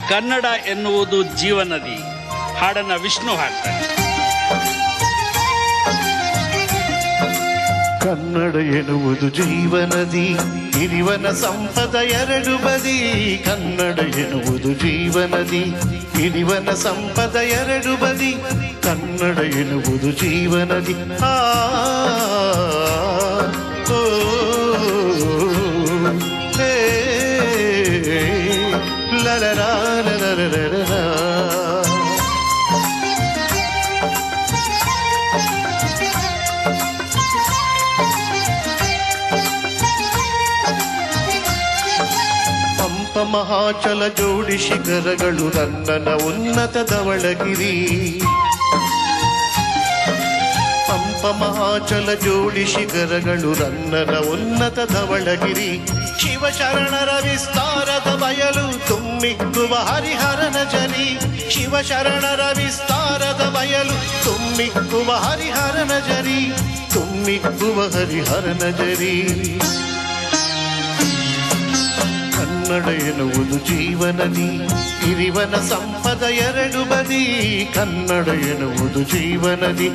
ಕನ್ನಡ ಎನ್ನುವುದು ಜೀವನದಿ. ಹಾಡನ್ನ ವಿಷ್ಣು ಹಾಡ್ತಾರೆ. ಕನ್ನಡ ಎನ್ನುವುದು ಜೀವನದಿ, ಇರಿವನ ಸಂಪದ ಎರಡು ಬದಿ. ಕನ್ನಡ ಎನ್ನುವುದು ಜೀವನದಿ, ಇರಿವನ ಸಂಪದ ಎರಡು ಬದಿ. ಕನ್ನಡ ಎನ್ನುವುದು ಜೀವನದಿ. ಪಂಪ ಮಹಾಚಲ ಜೋಡಿ ಶಿಖರಗಳು ರನ್ನನ ಉನ್ನತ ಧವಳಗಿರಿ. ಪಂಪ ಮಹಾಚಲ ಜೋಡಿ ಶಿಖರಗಳು ರನ್ನನ ಉನ್ನತ ಧವಳಗಿರಿ. ಶಿವಶರಣರ ವಿಸ್ತಾರದ ಬಯಲು ತುಮ್ಮಿಕ್ಕುವ ಹರಿಹರನ ಜರಿ. ಶಿವಶರಣರ ವಿಸ್ತಾರದ ಬಯಲು ತುಮ್ಮಿಕ್ಕುವ ಹರಿಹರನ ಜರಿ. ತುಮ್ಮಿಕ್ಕುವ ಹರಿಹರನ ಜರಿ. ಕನ್ನಡ ಎನ್ನುವುದು ಜೀವನದಿ, ಇರಿವನ ಸಂಪದ ಎರಡು ಬದಿ. ಕನ್ನಡ ಎನ್ನುವುದು ಜೀವನದಿ.